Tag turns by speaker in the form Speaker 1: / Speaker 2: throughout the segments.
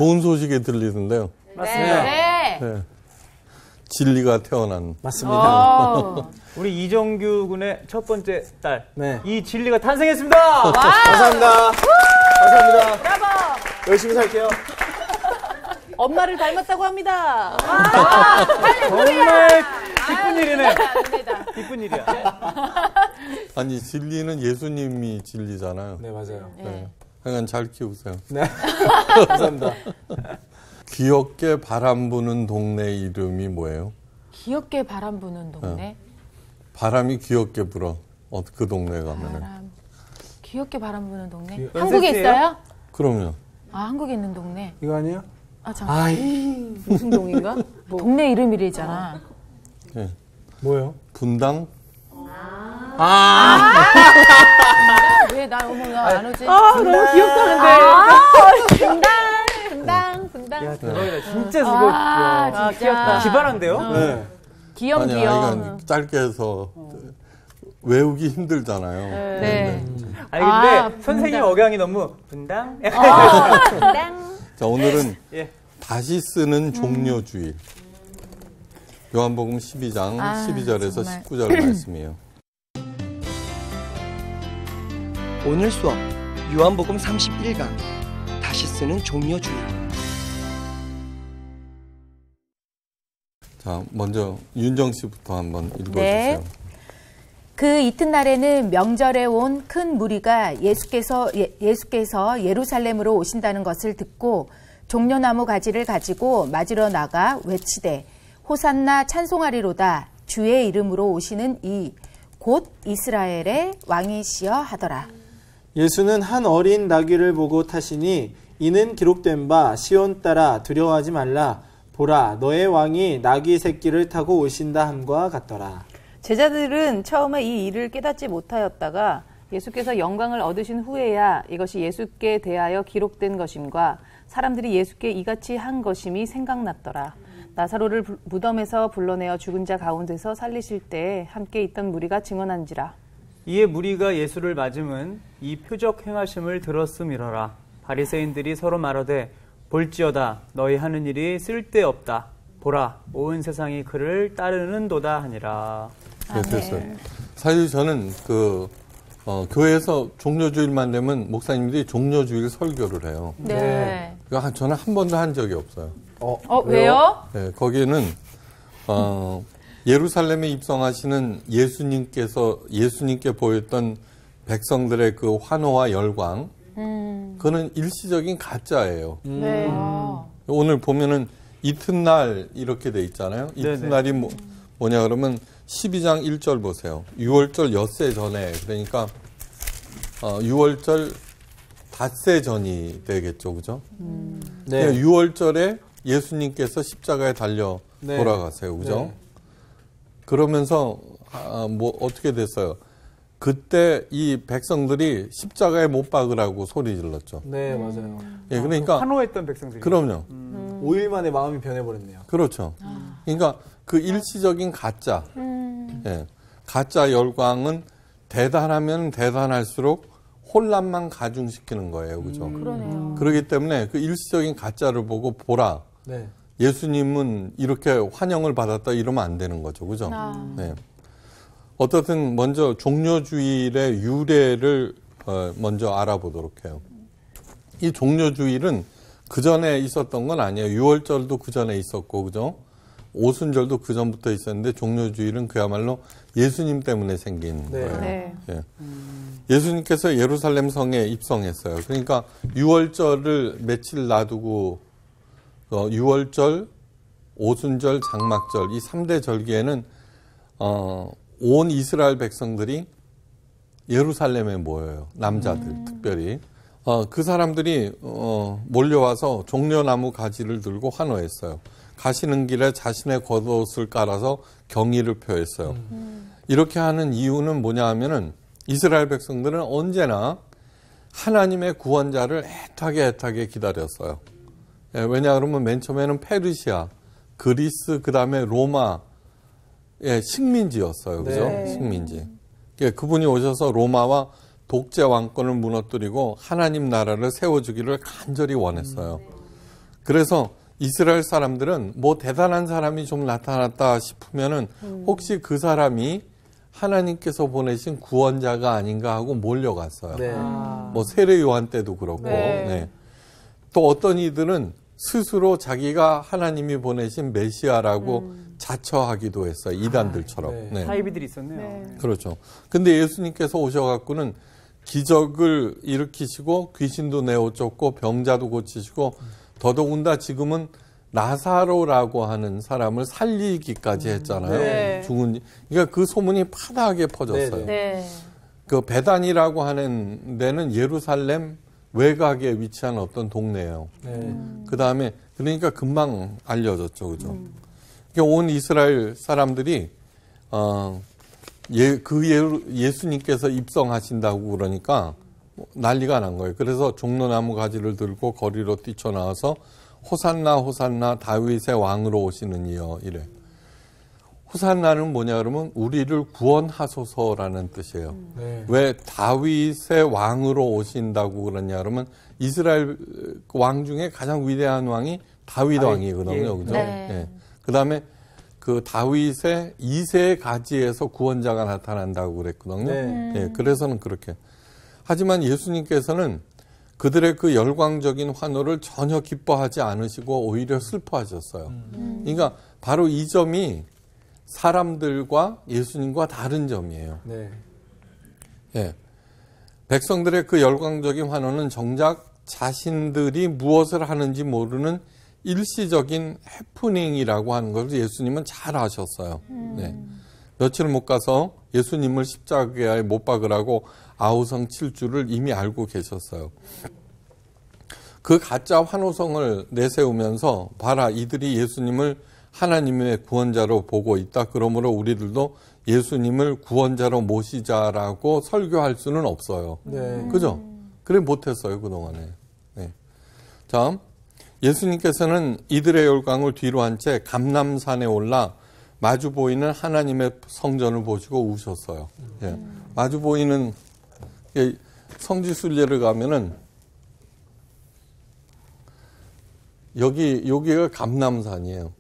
Speaker 1: 좋은 소식이 들리던데요.
Speaker 2: 맞습니다.
Speaker 3: 네.
Speaker 1: 네. 진리가 태어난.
Speaker 2: 맞습니다. 우리 이정규 군의 첫 번째 딸.
Speaker 4: 네.
Speaker 2: 이 진리가 탄생했습니다.
Speaker 4: 감사합니다. 감사합니다.
Speaker 3: 브라보!
Speaker 4: 열심히 살게요.
Speaker 5: 엄마를 닮았다고 합니다.
Speaker 2: 정말 기쁜 일이네. 기쁜 일이야.
Speaker 1: 아니, 진리는 예수님이 진리잖아요.
Speaker 4: 네, 맞아요.
Speaker 1: 네. 하여간 잘 키우세요.
Speaker 4: 네. 감사합니다.
Speaker 1: 귀엽게 바람 부는 동네 이름이 뭐예요?
Speaker 3: 귀엽게 바람 부는 동네.
Speaker 1: 바람이 귀엽게 불어. 그 동네 가면은.
Speaker 3: 바람. 귀엽게 바람 부는 동네.
Speaker 2: 연습
Speaker 3: 한국에
Speaker 2: 때예요?
Speaker 3: 있어요?
Speaker 1: 그럼요.
Speaker 3: 아, 한국에 있는 동네.
Speaker 4: 이거 아니에요?
Speaker 3: 아, 잠깐.
Speaker 4: 아이,
Speaker 5: 무슨 동인가?
Speaker 3: 동네 이름이래잖아.
Speaker 1: 네.
Speaker 4: 뭐예요?
Speaker 1: 분당?
Speaker 3: 왜 나 어머 나안 오지?
Speaker 5: 너무 귀엽다는데.
Speaker 3: 분당.
Speaker 2: 야, 대박이다. 진짜 이거
Speaker 3: 아,
Speaker 5: 귀엽다.
Speaker 2: 기발한데요?
Speaker 4: 네.
Speaker 3: 귀염.
Speaker 1: 아니, 아이가 짧게 해서 외우기 힘들잖아요.
Speaker 3: 네.
Speaker 2: 아니 근데
Speaker 3: 아,
Speaker 2: 선생님
Speaker 3: 분당.
Speaker 2: 억양이 너무 분당?
Speaker 3: 분당.
Speaker 1: 자, 오늘은
Speaker 2: 예.
Speaker 1: 다시 쓰는 종료주일. 요한복음 12장
Speaker 3: 아,
Speaker 1: 12절에서
Speaker 3: 정말.
Speaker 1: 19절 말씀이에요.
Speaker 6: 오늘 수업 요한복음 31강 다시 쓰는 종료주일.
Speaker 1: 자, 먼저 윤정 씨부터 한번 읽어주세요.
Speaker 3: 네. 그 이튿날에는 명절에 온 큰 무리가 예수께서 예루살렘으로 오신다는 것을 듣고 종려나무 가지를 가지고 맞으러 나가 외치되 호산나 찬송하리로다 주의 이름으로 오시는 이 곧 이스라엘의 왕이시여 하더라.
Speaker 4: 예수는 한 어린 나귀를 보고 타시니 이는 기록된 바 시온 딸아 두려워하지 말라 보라 너의 왕이 나귀 새끼를 타고 오신다 함과 같더라.
Speaker 5: 제자들은 처음에 이 일을 깨닫지 못하였다가 예수께서 영광을 얻으신 후에야 이것이 예수께 대하여 기록된 것임과 사람들이 예수께 이같이 한 것임이 생각났더라. 나사로를 무덤에서 불러내어 죽은 자 가운데서 살리실 때에 함께 있던 무리가 증언한지라.
Speaker 2: 이에 무리가 예수를 맞음은 이 표적 행하심을 들었음이러라. 바리새인들이 서로 말하되 볼지어다 너희 하는 일이 쓸데없다. 보라 온 세상이 그를 따르는도다 하니라.
Speaker 1: 네, 됐어요. 사실 저는 교회에서 종료주일만 되면 목사님들이 종료주일 설교를 해요.
Speaker 3: 네.
Speaker 1: 그러니까 저는 한 번도 한 적이 없어요.
Speaker 3: 왜요?
Speaker 1: 네, 거기에는 예루살렘에 입성하시는 예수님께 보였던 백성들의 그 환호와 열광, 그거는 일시적인 가짜예요.
Speaker 3: 네.
Speaker 1: 오늘 보면은 이튿날 이렇게 돼 있잖아요. 이튿날이 뭐냐 그러면 12장 1절 보세요. 6월절 엿새 전에, 그러니까 6월절 닷새 전이 되겠죠, 그죠?
Speaker 4: 네.
Speaker 1: 6월절에 예수님께서 십자가에 달려
Speaker 4: 네.
Speaker 1: 돌아가세요, 그죠?
Speaker 4: 네.
Speaker 1: 그러면서 어떻게 됐어요? 그때 이 백성들이 십자가에 못 박으라고 소리 질렀죠.
Speaker 4: 네, 맞아요.
Speaker 1: 예, 그러니까
Speaker 2: 환호했던 백성들이.
Speaker 1: 그럼요.
Speaker 4: 5일 만에 마음이 변해버렸네요.
Speaker 1: 그렇죠. 그러니까 그 일시적인 가짜, 예, 가짜 열광은 대단하면 대단할수록 혼란만 가중시키는 거예요, 그죠?
Speaker 3: 그러네요.
Speaker 1: 그렇기 때문에 그 일시적인 가짜를 보고 보라.
Speaker 4: 네.
Speaker 1: 예수님은 이렇게 환영을 받았다 이러면 안 되는 거죠, 그죠? 네. 어떻든 먼저 종료주일의 유래를 먼저 알아보도록 해요. 이 종료주일은 그 전에 있었던 건 아니에요. 6월절도 그 전에 있었고, 그죠? 오순절도 그 전부터 있었는데 종료주일은 그야말로 예수님 때문에 생긴 거예요.
Speaker 5: 네.
Speaker 1: 예. 예수님께서 예루살렘 성에 입성했어요. 그러니까 6월절을 며칠 놔두고 6월절, 오순절, 장막절 이 3대 절기에는 온 이스라엘 백성들이 예루살렘에 모여요. 남자들 특별히. 그 사람들이 몰려와서 종려나무 가지를 들고 환호했어요. 가시는 길에 자신의 겉옷을 깔아서 경의를 표했어요. 이렇게 하는 이유는 뭐냐 하면은 이스라엘 백성들은 언제나 하나님의 구원자를 애타게 기다렸어요. 예, 왜냐 그러면 맨 처음에는 페르시아, 그리스, 그 다음에 로마의 식민지였어요. 그죠?
Speaker 4: 네.
Speaker 1: 식민지. 예, 그분이 오셔서 로마와 독재 왕권을 무너뜨리고 하나님 나라를 세워주기를 간절히 원했어요. 그래서 이스라엘 사람들은 뭐 대단한 사람이 좀 나타났다 싶으면은 혹시 그 사람이 하나님께서 보내신 구원자가 아닌가 하고 몰려갔어요.
Speaker 4: 네.
Speaker 1: 뭐 세례 요한 때도 그렇고.
Speaker 3: 네.
Speaker 1: 네. 또 어떤 이들은 스스로 자기가 하나님이 보내신 메시아라고 자처하기도 했어요. 이단들처럼.
Speaker 4: 네.
Speaker 1: 네.
Speaker 2: 사이비들이 있었네요.
Speaker 1: 그렇죠. 근데 예수님께서 오셔갖고는 기적을 일으키시고 귀신도 내어 쫓고 병자도 고치시고 더더군다 지금은 나사로라고 하는 사람을 살리기까지 했잖아요.
Speaker 3: 네.
Speaker 1: 죽은 그러니까 그 소문이 파다하게 퍼졌어요.
Speaker 3: 네.
Speaker 1: 그 베단이라고 하는 데는 예루살렘 외곽에 위치한 어떤 동네예요.
Speaker 4: 네.
Speaker 1: 그 다음에 그러니까 금방 알려졌죠, 그죠? 그러니까 온 이스라엘 사람들이 예수님께서 입성하신다고 그러니까 난리가 난 거예요. 그래서 종로나무 가지를 들고 거리로 뛰쳐나와서 호산나 호산나 다윗의 왕으로 오시는 이여 이래. 호산나는 뭐냐 그러면 우리를 구원하소서라는 뜻이에요.
Speaker 4: 네.
Speaker 1: 왜 다윗의 왕으로 오신다고 그러냐 그러면 이스라엘 왕 중에 가장 위대한 왕이 다윗 왕이거든요. 그죠?
Speaker 3: 네.
Speaker 1: 예. 그다음에 그 다윗의 2세 가지에서 구원자가 나타난다고 그랬거든요.
Speaker 4: 네.
Speaker 1: 예, 그래서는 그렇게. 하지만 예수님께서는 그들의 그 열광적인 환호를 전혀 기뻐하지 않으시고 오히려 슬퍼하셨어요. 그러니까 바로 이 점이 사람들과 예수님과 다른 점이에요.
Speaker 4: 네.
Speaker 1: 예. 백성들의 그 열광적인 환호는 정작 자신들이 무엇을 하는지 모르는 일시적인 해프닝이라고 하는 것을 예수님은 잘 아셨어요. 네. 며칠 못 가서 예수님을 십자가에 못 박으라고 아우성 7주를 이미 알고 계셨어요. 그 가짜 환호성을 내세우면서 봐라 이들이 예수님을 하나님의 구원자로 보고 있다. 그러므로 우리들도 예수님을 구원자로 모시자라고 설교할 수는 없어요.
Speaker 4: 네.
Speaker 1: 그죠? 그래 못했어요 그동안에. 네. 자, 예수님께서는 이들의 열광을 뒤로 한 채 감람산에 올라 마주 보이는 하나님의 성전을 보시고 우셨어요. 예. 마주 보이는 성지순례를 가면은 여기가 감람산이에요.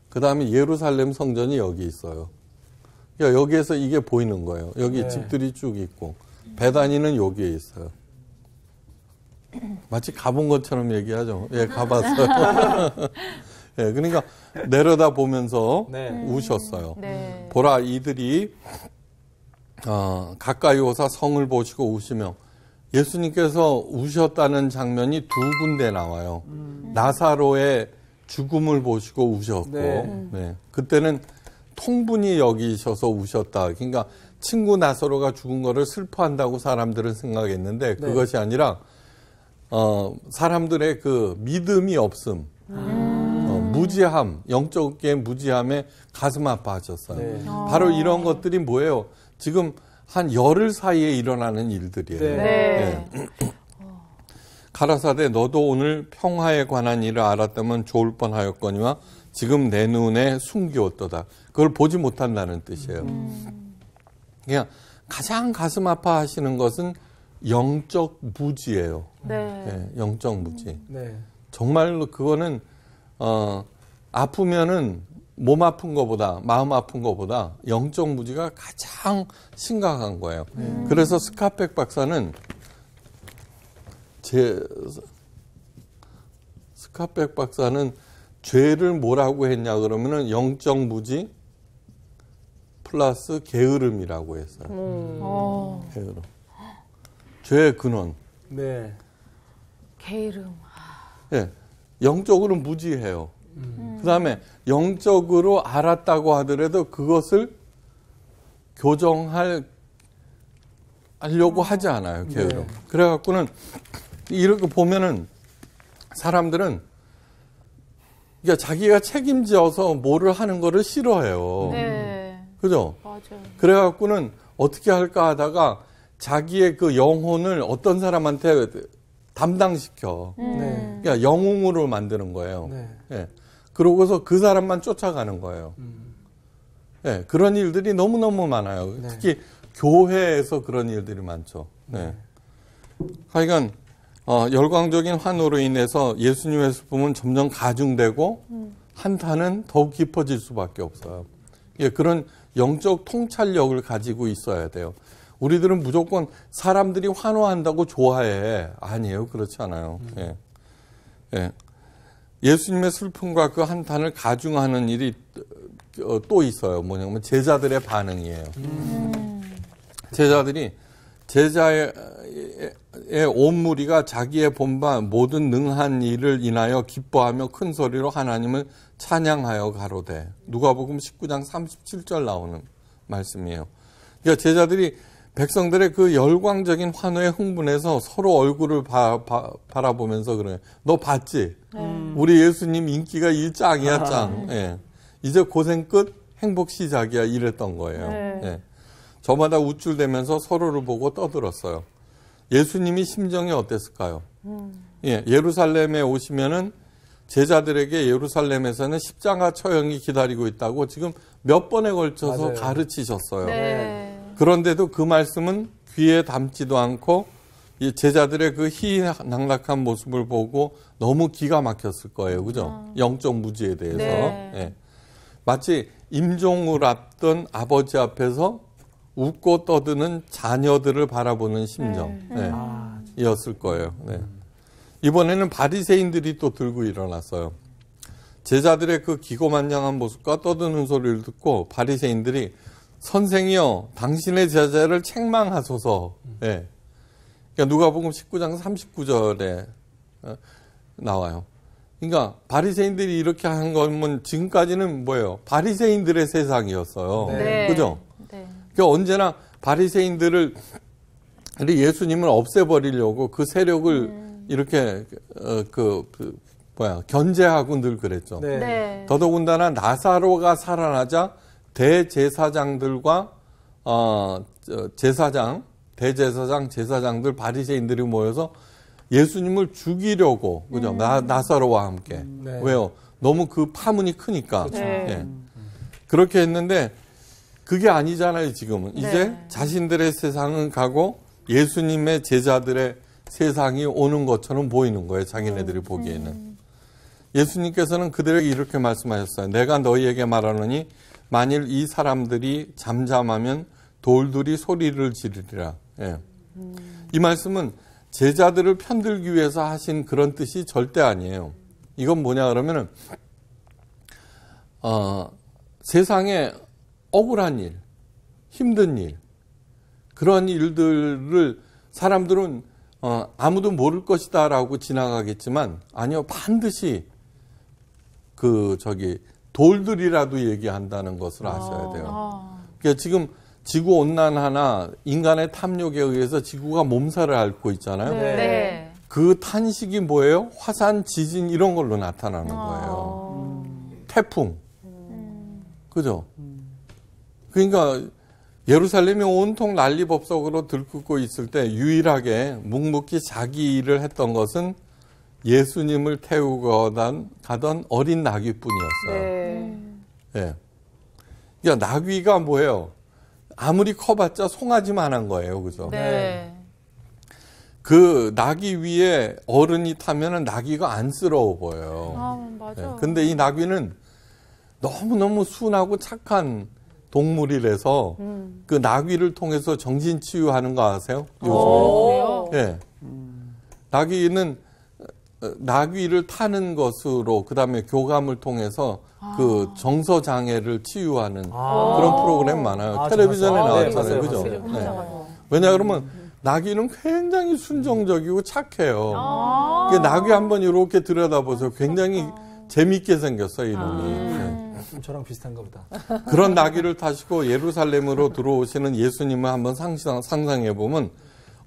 Speaker 1: 그 다음에 예루살렘 성전이 여기 있어요. 그러니까 여기에서 이게 보이는 거예요. 여기
Speaker 4: 네.
Speaker 1: 집들이 쭉 있고 베다니는 여기에 있어요. 마치 가본 것처럼 얘기하죠. 예, 가봤어요. 예, 그러니까 내려다 보면서
Speaker 4: 네.
Speaker 1: 우셨어요.
Speaker 3: 네.
Speaker 1: 보라 이들이 가까이 오사 성을 보시고 우시며 예수님께서 우셨다는 장면이 두 군데 나와요. 나사로의 죽음을 보시고 우셨고 네. 그때는 통분이 여기셔서 우셨다. 그러니까 친구 나사로가 죽은 거를 슬퍼한다고 사람들은 생각했는데 그것이 아니라 사람들의 그 믿음이 없음, 무지함, 영적의 무지함에 가슴 아파하셨어요.
Speaker 4: 네.
Speaker 1: 바로 이런 것들이 뭐예요? 지금 한 열흘 사이에 일어나는 일들이에요.
Speaker 3: 네.
Speaker 1: 가라사대 너도 오늘 평화에 관한 일을 알았다면 좋을 뻔하였거니와 지금 내 눈에 숨기었도다. 그걸 보지 못한다는 뜻이에요. 그냥 가장 가슴 아파하시는 것은 영적 무지예요.
Speaker 3: 네.
Speaker 1: 네, 영적 무지.
Speaker 4: 네.
Speaker 1: 정말로 그거는 아프면은 몸 아픈 것보다 마음 아픈 것보다 영적 무지가 가장 심각한 거예요. 그래서 스카펙 박사는 스카펙 박사는 죄를 뭐라고 했냐 그러면은 영적 무지 플러스 게으름이라고 했어요. 게으름. 죄의 근원.
Speaker 4: 네.
Speaker 3: 게으름.
Speaker 1: 예, 영적으로 무지해요. 그 다음에 영적으로 알았다고 하더라도 그것을 교정하려고 하지 않아요. 게으름.
Speaker 4: 네.
Speaker 1: 그래갖고는 이렇게 보면은 사람들은 그러니까 자기가 책임져서 뭐를 하는 거를 싫어해요.
Speaker 3: 네.
Speaker 1: 그죠?
Speaker 3: 맞아요.
Speaker 1: 그래갖고는 어떻게 할까 하다가 자기의 그 영혼을 어떤 사람한테 담당시켜.
Speaker 4: 네.
Speaker 1: 그러니까 영웅으로 만드는 거예요.
Speaker 4: 네.
Speaker 1: 예. 그러고서 그 사람만 쫓아가는 거예요. 예. 그런 일들이 너무너무 많아요.
Speaker 4: 네.
Speaker 1: 특히 교회에서 그런 일들이 많죠. 네. 하여간, 열광적인 환호로 인해서 예수님의 슬픔은 점점 가중되고 한탄은 더욱 깊어질 수밖에 없어요. 예, 그런 영적 통찰력을 가지고 있어야 돼요. 우리들은 무조건 사람들이 환호한다고 좋아해. 아니에요. 그렇지 않아요. 예. 예. 예수님의 슬픔과 그 한탄을 가중하는 일이 또 있어요. 뭐냐면 제자들의 반응이에요. 제자들이 제자의 온 무리가 자기의 본바 모든 능한 일을 인하여 기뻐하며 큰 소리로 하나님을 찬양하여 가로되. 누가복음 19장 37절 나오는 말씀이에요. 그러니까 제자들이 백성들의 그 열광적인 환호에 흥분해서 서로 얼굴을 바라보면서 그래요. 너 봤지? 우리 예수님 인기가 이 짱이야, 짱. 예. 이제 고생 끝, 행복 시작이야. 이랬던 거예요. 예. 저마다 우쭐대면서 서로를 보고 떠들었어요. 예수님이 심정이 어땠을까요? 예, 예루살렘에 오시면은 제자들에게 예루살렘에서는 십자가 처형이 기다리고 있다고 지금 몇 번에 걸쳐서
Speaker 4: 맞아요.
Speaker 1: 가르치셨어요.
Speaker 5: 네.
Speaker 1: 그런데도 그 말씀은 귀에 담지도 않고 이 제자들의 그 희낙락한 모습을 보고 너무 기가 막혔을 거예요. 그죠? 영적 무지에 대해서.
Speaker 5: 네.
Speaker 1: 예. 마치 임종을 앞둔 아버지 앞에서 웃고 떠드는 자녀들을 바라보는 심정. 네. 이었을 거예요. 네. 이번에는 바리새인들이 또 들고 일어났어요. 제자들의 그 기고만장한 모습과 떠드는 소리를 듣고 바리새인들이 선생이여 당신의 제자를 책망하소서. 네. 그러니까 누가복음 19장 39절에 나와요. 그러니까 바리새인들이 이렇게 한 거면 지금까지는 뭐예요? 바리새인들의 세상이었어요.
Speaker 5: 네.
Speaker 1: 그죠?
Speaker 5: 네.
Speaker 1: 그러니까 언제나 바리새인들을 예수님을 없애버리려고 그 세력을 이렇게 견제하고 늘 그랬죠.
Speaker 4: 네.
Speaker 5: 네.
Speaker 1: 더더군다나 나사로가 살아나자 대제사장들과 제사장들 바리새인들이 모여서 예수님을 죽이려고 그죠? 나사로와 함께.
Speaker 4: 네.
Speaker 1: 왜요? 너무 그 파문이 크니까.
Speaker 5: 네.
Speaker 1: 예. 그렇게 했는데 그게 아니잖아요, 지금은. 이제
Speaker 5: 네.
Speaker 1: 자신들의 세상은 가고 예수님의 제자들의 세상이 오는 것처럼 보이는 거예요, 자기네들이 보기에는. 예수님께서는 그들에게 이렇게 말씀하셨어요. 내가 너희에게 말하노니 만일 이 사람들이 잠잠하면 돌들이 소리를 지르리라. 예. 이 말씀은 제자들을 편들기 위해서 하신 그런 뜻이 절대 아니에요. 이건 뭐냐 그러면은 세상에 억울한 일, 힘든 일, 그런 일들을 사람들은 아무도 모를 것이다라고 지나가겠지만 아니요, 반드시 돌들이라도 얘기한다는 것을 아셔야 돼요. 그러니까 지금 지구 온난화나 인간의 탐욕에 의해서 지구가 몸살을 앓고 있잖아요.
Speaker 5: 네. 네.
Speaker 1: 그 탄식이 뭐예요? 화산, 지진 이런 걸로 나타나는 거예요. 태풍. 그죠? 그러니까 예루살렘이 온통 난리법석으로 들끓고 있을 때 유일하게 묵묵히 자기 일을 했던 것은 예수님을 태우고 가던 어린 나귀뿐이었어요.
Speaker 5: 네.
Speaker 1: 예. 그러니까 나귀가 뭐예요? 아무리 커봤자 송아지만한 거예요. 그죠?
Speaker 5: 네.
Speaker 1: 그 나귀 위에 어른이 타면은 나귀가 안쓰러워 보여요.
Speaker 5: 맞아.
Speaker 1: 예. 근데 이 나귀는 너무너무 순하고 착한 동물이라서 그 나귀를 통해서 정신치유하는 거 아세요? 요즘에. 예. 나귀는 나귀를 타는 것으로 그다음에 교감을 통해서 그 정서 장애를 치유하는 그런 프로그램 많아요. 텔레비전에 나왔잖아요. 그죠? 네. 왜냐 그러면 나귀는 굉장히 순종적이고 착해요. 나귀 한번 이렇게 들여다보세요. 굉장히 재밌게 생겼어요, 이놈이. 네.
Speaker 4: 저랑 비슷한가 보다.
Speaker 1: 그런 나귀를 타시고 예루살렘으로 들어오시는 예수님을 한번 상상해 보면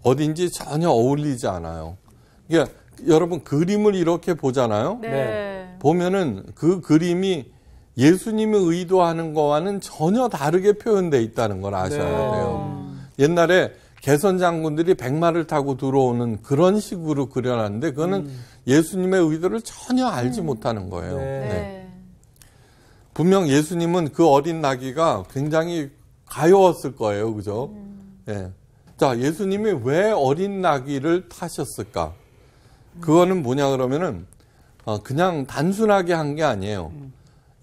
Speaker 1: 어딘지 전혀 어울리지 않아요. 그러니까 여러분 그림을 이렇게 보잖아요.
Speaker 5: 네.
Speaker 1: 보면은 그 그림이 예수님이 의도하는 거와는 전혀 다르게 표현되어 있다는 걸 아셔야 돼요. 옛날에 개선 장군들이 백마를 타고 들어오는 그런 식으로 그려놨는데 그거는 예수님의 의도를 전혀 알지 못하는 거예요. 네. 분명 예수님은 그 어린 나귀가 굉장히 가여웠을 거예요. 그죠? 예. 자, 예수님이 왜 어린 나귀를 타셨을까? 그거는 뭐냐 그러면은 그냥 단순하게 한 게 아니에요.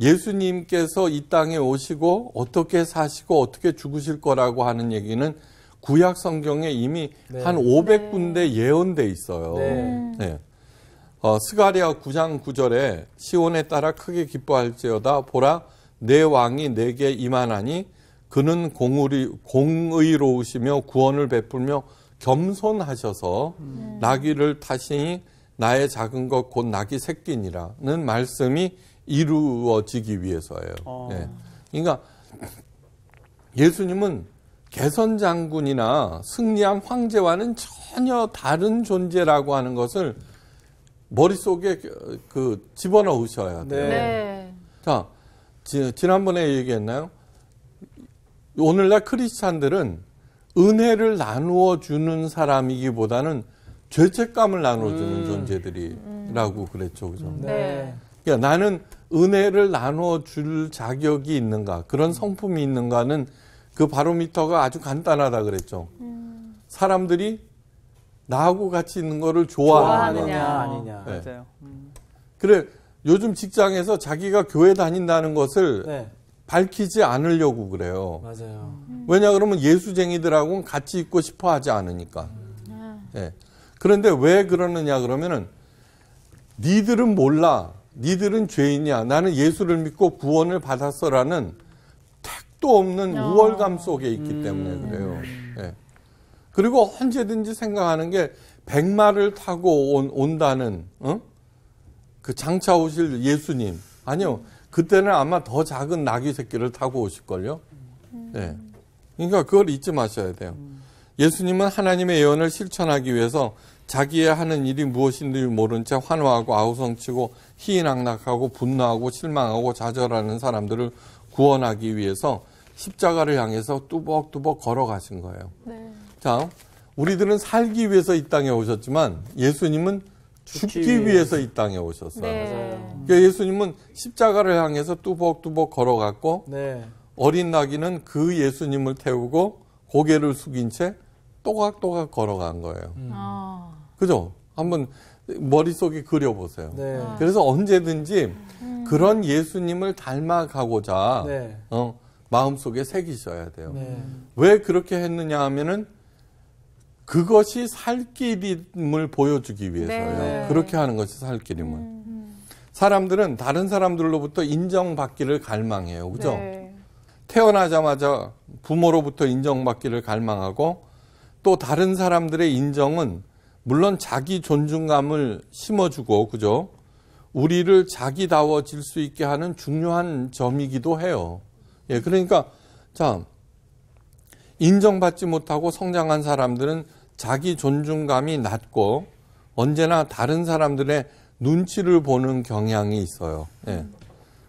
Speaker 1: 예수님께서 이 땅에 오시고 어떻게 사시고 어떻게 죽으실 거라고 하는 얘기는 구약 성경에 이미
Speaker 4: 네.
Speaker 1: 한 500군데 예언돼 있어요.
Speaker 4: 네.
Speaker 1: 네. 스가랴 9장 9절에 시온에 따라 크게 기뻐할지어다 보라 내 왕이 내게 임하나니 그는 공의로우시며 구원을 베풀며 겸손하셔서 나귀를 타시니 나의 작은 것 곧 나귀 새끼니라는 말씀이 이루어지기 위해서예요. 네. 그러니까 예수님은 개선 장군이나 승리한 황제와는 전혀 다른 존재라고 하는 것을 머릿속에 집어넣으셔야 돼요.
Speaker 5: 네.
Speaker 1: 자, 지난번에 얘기했나요? 오늘날 크리스찬들은 은혜를 나누어 주는 사람이기보다는 죄책감을 나눠주는 존재들이라고 그랬죠. 그죠?
Speaker 4: 네.
Speaker 1: 그러니까 나는 은혜를 나누어 줄 자격이 있는가, 그런 성품이 있는가는 그 바로미터가 아주 간단하다 그랬죠. 사람들이 나하고 같이 있는 거를 좋아하느냐.
Speaker 4: 좋아하느냐 아니냐.
Speaker 1: 네.
Speaker 2: 맞아요.
Speaker 1: 그래, 요즘 직장에서 자기가 교회 다닌다는 것을
Speaker 4: 네.
Speaker 1: 밝히지 않으려고 그래요.
Speaker 4: 맞아요.
Speaker 1: 왜냐 그러면 예수쟁이들하고는 같이 있고 싶어 하지 않으니까. 예. 그런데 왜 그러느냐 그러면은 니들은 몰라. 니들은 죄인이야. 나는 예수를 믿고 구원을 받았어라는 택도 없는 우월감 속에 있기 때문에 그래요. 예. 그리고 언제든지 생각하는 게 백마를 타고 온다는 그 장차 오실 예수님. 아니요. 그때는 아마 더 작은 나귀 새끼를 타고 오실걸요. 예. 그러니까 그걸 잊지 마셔야 돼요. 예수님은 하나님의 예언을 실천하기 위해서 자기의 하는 일이 무엇인지 모른 채 환호하고 아우성치고 희희낙낙하고 분노하고 실망하고 좌절하는 사람들을 구원하기 위해서 십자가를 향해서 뚜벅뚜벅 걸어가신 거예요.
Speaker 5: 네.
Speaker 1: 자, 우리들은 살기 위해서 이 땅에 오셨지만 예수님은 죽기 위해서 이 땅에 오셨어요.
Speaker 5: 네.
Speaker 1: 그러니까 예수님은 십자가를 향해서 뚜벅뚜벅 걸어갔고
Speaker 4: 네.
Speaker 1: 어린 나귀는 그 예수님을 태우고 고개를 숙인 채 또각또각 걸어간 거예요. 그죠? 한번 머릿속에 그려보세요.
Speaker 4: 네.
Speaker 1: 그래서 언제든지 그런 예수님을 닮아가고자
Speaker 4: 네.
Speaker 1: 마음속에 새기셔야 돼요.
Speaker 4: 네.
Speaker 1: 왜 그렇게 했느냐 하면은 그것이 살 길임을 보여주기 위해서요.
Speaker 5: 네.
Speaker 1: 그렇게 하는 것이 살 길임을. 사람들은 다른 사람들로부터 인정받기를 갈망해요. 그죠?
Speaker 5: 네.
Speaker 1: 태어나자마자 부모로부터 인정받기를 갈망하고 또 다른 사람들의 인정은 물론 자기 존중감을 심어주고, 그죠? 우리를 자기다워질 수 있게 하는 중요한 점이기도 해요. 예, 그러니까, 자, 인정받지 못하고 성장한 사람들은 자기 존중감이 낮고 언제나 다른 사람들의 눈치를 보는 경향이 있어요. 예.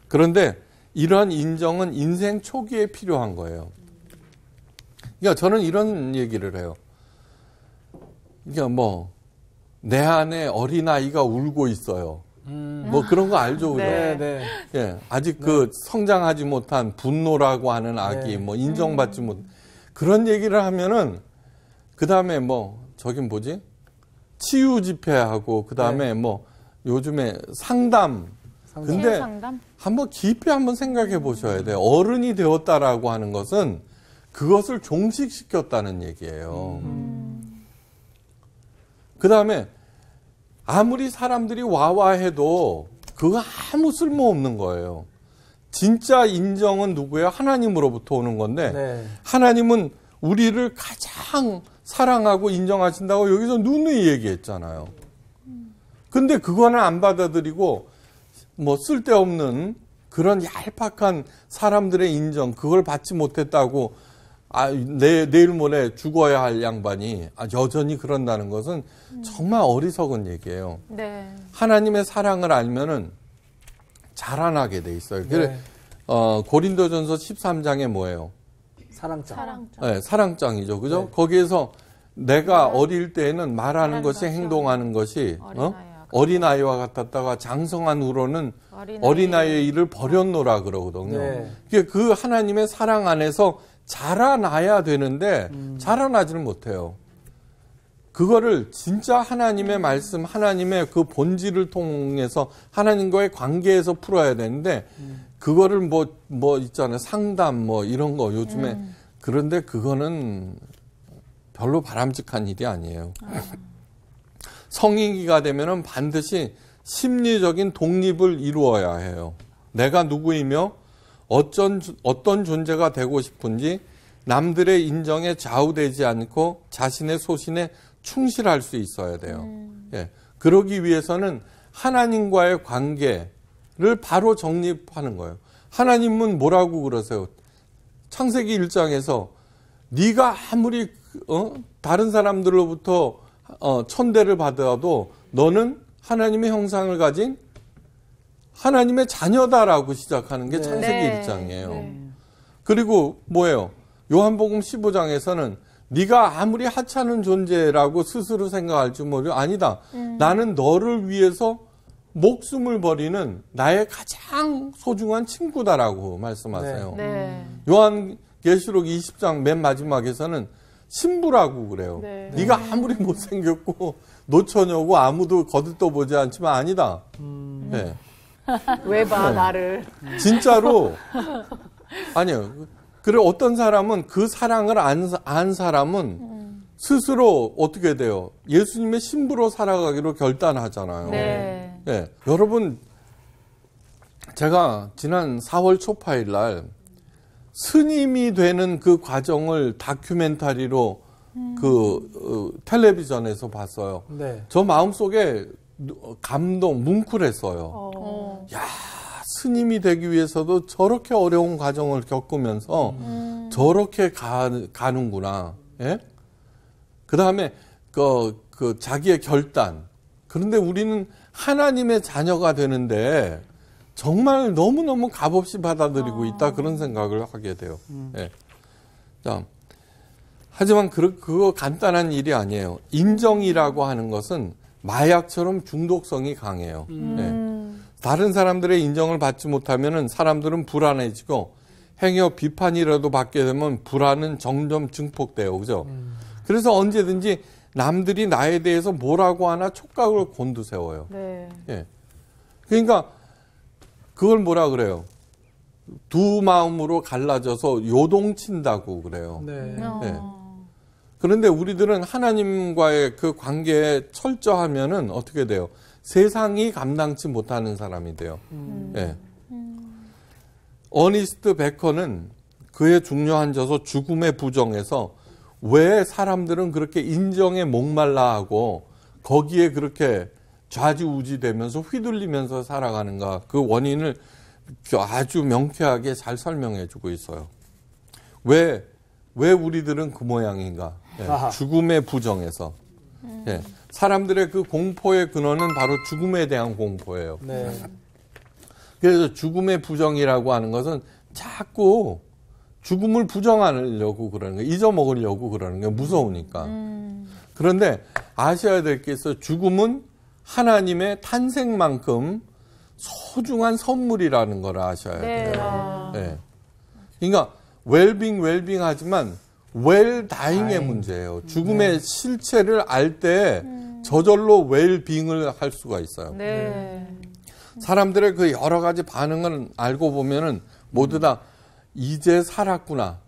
Speaker 1: 그런데 이런 인정은 인생 초기에 필요한 거예요. 그러니까 저는 이런 얘기를 해요. 그러니까 내 안에 어린아이가 울고 있어요. 그런 거 알죠, 그죠?
Speaker 4: 네. 네.
Speaker 1: 예, 아직 그 성장하지 못한 분노라고 하는 아기,
Speaker 4: 네.
Speaker 1: 인정받지 못, 그런 얘기를 하면은, 그 다음에 저긴 뭐지? 치유 집회하고, 그 다음에 요즘에 상담. 근데
Speaker 5: 상담?
Speaker 1: 한번 깊이 한번 생각해 보셔야 돼요. 어른이 되었다라고 하는 것은 그것을 종식시켰다는 얘기예요. 그 다음에 아무리 사람들이 와와해도 그거 아무 쓸모없는 거예요. 진짜 인정은 누구예요? 하나님으로부터 오는 건데
Speaker 4: 네.
Speaker 1: 하나님은 우리를 가장 사랑하고 인정하신다고 여기서 누누이 얘기했잖아요. 근데 그거는 안 받아들이고 쓸데없는 그런 얄팍한 사람들의 인정, 그걸 받지 못했다고 내일 모레 죽어야 할 양반이 여전히 그런다는 것은 정말 어리석은 얘기예요.
Speaker 5: 네.
Speaker 1: 하나님의 사랑을 알면은 자라나게 돼 있어요.
Speaker 4: 네.
Speaker 1: 고린도전서 13장에 뭐예요?
Speaker 4: 사랑장.
Speaker 5: 사랑장.
Speaker 1: 네, 사랑장이죠. 그죠?
Speaker 4: 네.
Speaker 1: 거기에서 내가 어릴 때에는 말하는 것이, 행동하는 것이 어린아이와 같았다가 장성한 후로는 어린아이의 일을 버렸노라 그러거든요.
Speaker 4: 네.
Speaker 1: 그 하나님의 사랑 안에서 자라나야 되는데 자라나지는 못해요. 그거를 진짜 하나님의 말씀, 하나님의 그 본질을 통해서 하나님과의 관계에서 풀어야 되는데 그거를 뭐 있잖아요. 상담 뭐 이런 거 요즘에 그런데 그거는 별로 바람직한 일이 아니에요. 성인기가 되면은 반드시 심리적인 독립을 이루어야 해요. 내가 누구이며 어떤 존재가 되고 싶은지 남들의 인정에 좌우되지 않고 자신의 소신에 충실할 수 있어야 돼요. 예. 그러기 위해서는 하나님과의 관계를 바로 정립하는 거예요. 하나님은 뭐라고 그러세요? 창세기 1장에서 네가 아무리 다른 사람들로부터 천대를 받아도 너는 하나님의 형상을 가진 하나님의 자녀다라고 시작하는 게 창세기 1장이에요. 그리고 뭐예요? 요한복음 15장에서는 네가 아무리 하찮은 존재라고 스스로 생각할지 모르 아니다. 나는 너를 위해서 목숨을 버리는 나의 가장 소중한 친구다라고 말씀하세요. 요한계시록 20장 맨 마지막에서는 신부라고 그래요. 네가 아무리 못생겼고 노처녀고 아무도 거들떠보지 않지만 아니다. 네.
Speaker 5: 왜 봐 나를.
Speaker 1: 진짜로 아니요. 그래 어떤 사람은 그 사랑을 안 사람은 스스로 어떻게 돼요? 예수님의 신부로 살아가기로 결단하잖아요.
Speaker 5: 네.
Speaker 1: 네. 여러분 제가 지난 4월 초파일 스님이 되는 그 과정을 다큐멘터리로 텔레비전에서 봤어요.
Speaker 4: 네.
Speaker 1: 저 마음속에 감동, 뭉클했어요. 야, 스님이 되기 위해서도 저렇게 어려운 과정을 겪으면서 저렇게 가는구나. 예? 그 다음에 그 자기의 결단. 그런데 우리는 하나님의 자녀가 되는데 정말 너무너무 값없이 받아들이고 있다. 그런 생각을 하게 돼요. 예. 자, 하지만 그거 간단한 일이 아니에요. 인정이라고 하는 것은 마약처럼 중독성이 강해요. 예. 다른 사람들의 인정을 받지 못하면 사람들은 불안해지고 행여 비판이라도 받게 되면 불안은 점점 증폭돼요. 그죠? 그래서 언제든지 남들이 나에 대해서 뭐라고 하나 촉각을 곤두세워요.
Speaker 5: 네.
Speaker 1: 예. 그러니까 그걸 뭐라 그래요? 두 마음으로 갈라져서 요동친다고 그래요.
Speaker 4: 네.
Speaker 1: 예. 그런데 우리들은 하나님과의 그 관계에 철저하면은 어떻게 돼요? 세상이 감당치 못하는 사람이 돼요. 예. 어니스트 베커는 그의 중요한 저서 죽음의 부정에서 왜 사람들은 그렇게 인정에 목말라하고 거기에 그렇게 좌지우지되면서 휘둘리면서 살아가는가 그 원인을 아주 명쾌하게 잘 설명해 주고 있어요. 왜 우리들은 그 모양인가? 예, 죽음의 부정에서. 예, 사람들의 그 공포의 근원은 바로 죽음에 대한 공포예요.
Speaker 4: 네.
Speaker 1: 그래서 죽음의 부정이라고 하는 것은 자꾸 죽음을 부정하려고 그러는 거예요. 잊어먹으려고 그러는 거예요. 무서우니까. 그런데 아셔야 될 게 있어요. 죽음은 하나님의 탄생만큼 소중한 선물이라는 걸 아셔야 돼요. 네. 그러니까 웰빙 하지만 웰다잉의 문제예요. 죽음의 실체를 알 때 저절로 웰빙을 할 수가 있어요.
Speaker 5: 네.
Speaker 1: 사람들의 그 여러 가지 반응을 알고 보면은 모두 다 이제 살았구나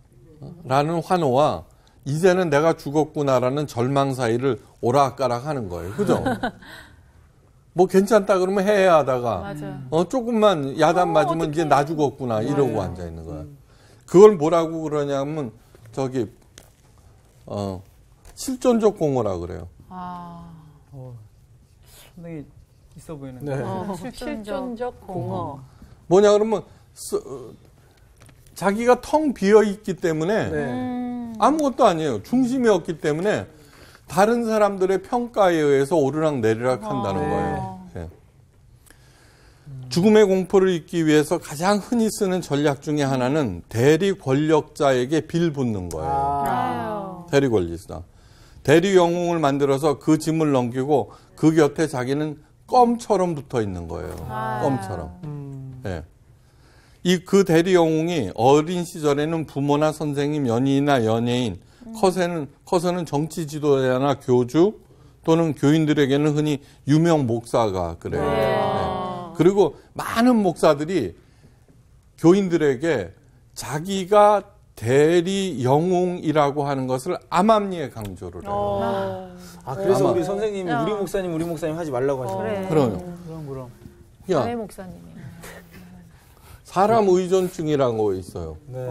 Speaker 1: 라는 환호와 이제는 내가 죽었구나라는 절망 사이를 오락가락 하는 거예요. 그죠? 뭐 괜찮다 그러면 해야하다가
Speaker 5: 맞아.
Speaker 1: 조금만 야단 맞으면 이제 나 죽었구나 이러고 앉아 있는 거야. 그걸 뭐라고 그러냐면 저기 실존적 공허라 그래요.
Speaker 2: 상당히 있어 보이는.
Speaker 4: 네.
Speaker 5: 실존적 공허.
Speaker 1: 뭐냐 그러면 자기가 텅 비어 있기 때문에
Speaker 4: 네.
Speaker 1: 아무것도 아니에요. 중심이 없기 때문에 다른 사람들의 평가에 의해서 오르락 내리락 한다는 거예요. 네. 죽음의 공포를 잊기 위해서 가장 흔히 쓰는 전략 중에 하나는 대리 권력자에게 빌붙는 거예요. 대리 권리자. 대리 영웅을 만들어서 그 짐을 넘기고 그 곁에 자기는 껌처럼 붙어 있는 거예요. 껌처럼. 네. 그 대리 영웅이 어린 시절에는 부모나 선생님, 연인이나 연예인 커서는 정치 지도자나 교주 또는 교인들에게는 흔히 유명 목사가 그래요. 네. 그리고 많은 목사들이 교인들에게 자기가 대리 영웅이라고 하는 것을 암암리에 강조를 해요.
Speaker 4: 그래서
Speaker 1: 아마.
Speaker 4: 우리 선생님이 우리 목사님 하지 말라고 하시네요.
Speaker 1: 그럼.
Speaker 3: 남의 목사님이.
Speaker 1: 사람 의존증이라는 거 있어요.
Speaker 4: 네.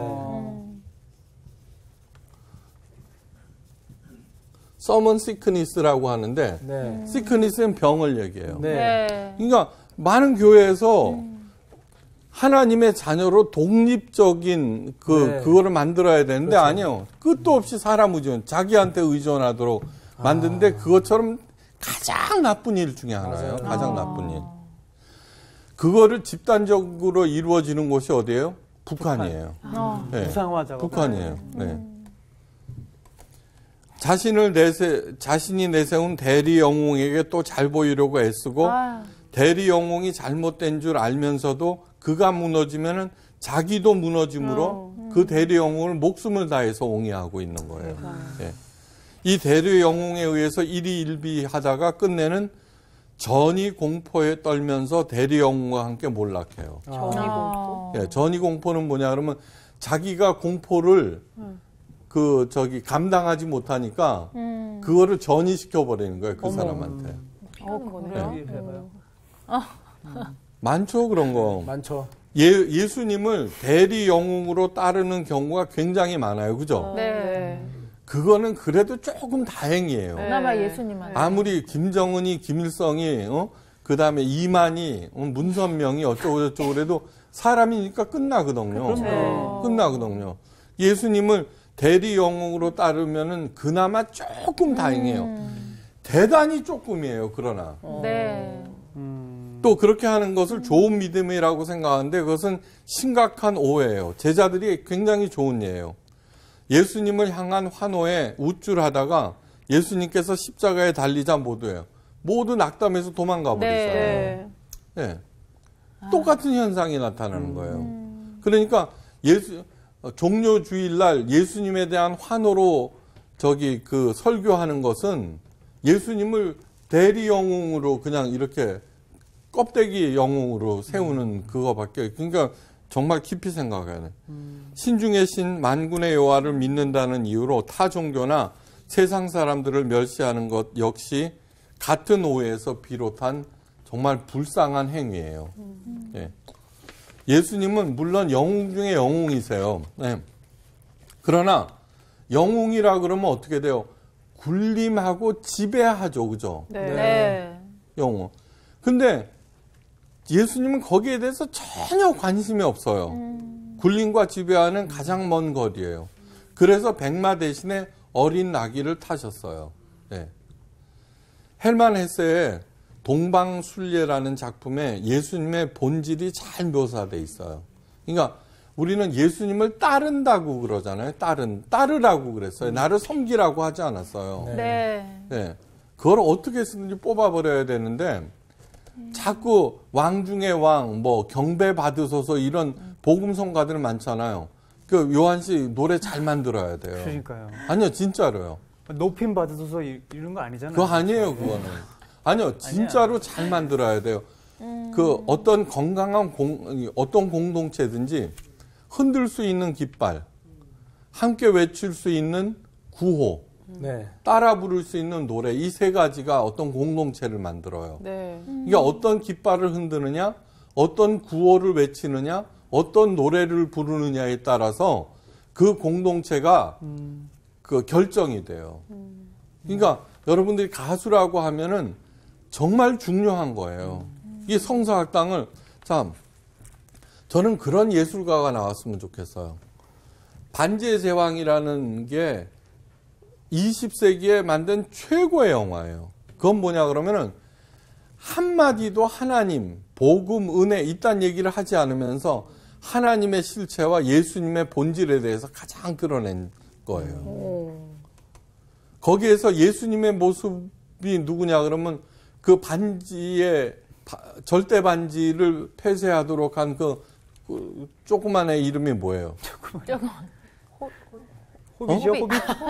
Speaker 1: 서먼 시크니스라고 하는데
Speaker 4: 네.
Speaker 1: 시크니스는 병을 얘기해요.
Speaker 4: 네.
Speaker 1: 그러니까 많은 교회에서 하나님의 자녀로 독립적인 그거를 만들어야 되는데
Speaker 4: 그렇죠.
Speaker 1: 아니요. 끝도 없이 사람 의존, 자기한테 의존하도록 만드는데 그것처럼 가장 나쁜 일 중에 하나예요.
Speaker 4: 맞아요.
Speaker 1: 가장 나쁜 일. 그거를 집단적으로 이루어지는 곳이 어디예요? 북한이에요. 네.
Speaker 2: 무상화 작업.
Speaker 1: 북한이에요. 네. 자신이 내세운 대리 영웅에게 또 잘 보이려고 애쓰고 대리 영웅이 잘못된 줄 알면서도 그가 무너지면은 자기도 무너짐으로 그 대리 영웅을 목숨을 다해서 옹이하고 있는 거예요. 네. 이 대리 영웅에 의해서 일희일비하다가 끝내는 전이 공포에 떨면서 대리 영웅과 함께 몰락해요.
Speaker 5: 전이공포.
Speaker 1: 예, 전이 공포는 뭐냐 그러면 자기가 공포를 감당하지 못하니까 그거를 전이시켜 버리는 거예요. 그 사람한테.
Speaker 5: 그래요?
Speaker 2: 해봐요.
Speaker 1: 많죠, 그런 거.
Speaker 4: 많죠.
Speaker 1: 예수님을 대리 영웅으로 따르는 경우가 굉장히 많아요. 그죠?
Speaker 5: 네.
Speaker 1: 그거는 그래도 조금 다행이에요.
Speaker 3: 그나마 예수님한테.
Speaker 1: 아무리 김정은이, 김일성이, 그 다음에 이만희, 문선명이 어쩌고저쩌고 그래도 사람이니까 끝나거든요. 끝나거든요. 예수님을 대리 영웅으로 따르면은 그나마 조금 다행이에요. 대단히 조금이에요, 그러나.
Speaker 3: 네.
Speaker 1: 또 그렇게 하는 것을 좋은 믿음이라고 생각하는데 그것은 심각한 오해예요. 제자들이 굉장히 좋은 예예요. 예수님을 향한 환호에 우쭐하다가 예수님께서 십자가에 달리자 모두 낙담해서 도망가 버리잖아요.
Speaker 5: 네.
Speaker 1: 네. 똑같은 현상이 나타나는 거예요. 그러니까 종료주일날 예수님에 대한 환호로 설교하는 것은 예수님을 대리 영웅으로 그냥 이렇게 껍데기 영웅으로 세우는 그거밖에. 그러니까 정말 깊이 생각해야 돼. 신중의 신 만군의 여호와를 믿는다는 이유로 타 종교나 세상 사람들을 멸시하는 것 역시 같은 오해에서 비롯한 정말 불쌍한 행위예요. 예. 예수님은 물론 영웅 중에 영웅이세요. 네. 그러나 영웅이라 그러면 어떻게 돼요? 군림하고 지배하죠, 그죠?
Speaker 5: 네.
Speaker 1: 영웅. 근데 예수님은 거기에 대해서 전혀 관심이 없어요. 군림과 지배하는 가장 먼 거리예요. 그래서 백마 대신에 어린 나귀를 타셨어요. 네. 헬만 헤세의 동방순례라는 작품에 예수님의 본질이 잘 묘사되어 있어요. 그러니까 우리는 예수님을 따른다고 그러잖아요. 따르라고 그랬어요. 나를 섬기라고 하지 않았어요.
Speaker 5: 네.
Speaker 1: 네. 그걸 어떻게 해서든지 뽑아버려야 되는데 자꾸 왕 중의 왕, 경배 받으소서 이런 복음성가들 많잖아요. 그 요한 씨 노래 잘 만들어야 돼요.
Speaker 2: 그러니까요.
Speaker 1: 아니요, 진짜로요.
Speaker 2: 높임 받으소서 이런 거 아니잖아요.
Speaker 1: 그거 아니에요, 그거는. 아니요, 진짜로 잘 만들어야 돼요. 그 어떤 건강한 어떤 공동체든지 흔들 수 있는 깃발, 함께 외칠 수 있는 구호,
Speaker 4: 네.
Speaker 1: 따라 부를 수 있는 노래, 이 세 가지가 어떤 공동체를 만들어요.
Speaker 5: 네.
Speaker 1: 이게 어떤 깃발을 흔드느냐, 어떤 구호를 외치느냐, 어떤 노래를 부르느냐에 따라서 그 공동체가 그 결정이 돼요. 그러니까 여러분들이 가수라고 하면은 정말 중요한 거예요. 이 성서학당을 저는 그런 예술가가 나왔으면 좋겠어요. 반지의 제왕이라는 게 20세기에 만든 최고의 영화예요. 그건 뭐냐 그러면은 한마디도 하나님, 복음, 은혜 이딴 얘기를 하지 않으면서 하나님의 실체와 예수님의 본질에 대해서 가장 드러낸 거예요. 거기에서 예수님의 모습이 누구냐 그러면 그 반지의 절대 반지를 폐쇄하도록 한 그 조그만 애 이름이 뭐예요?
Speaker 2: 호빗이요?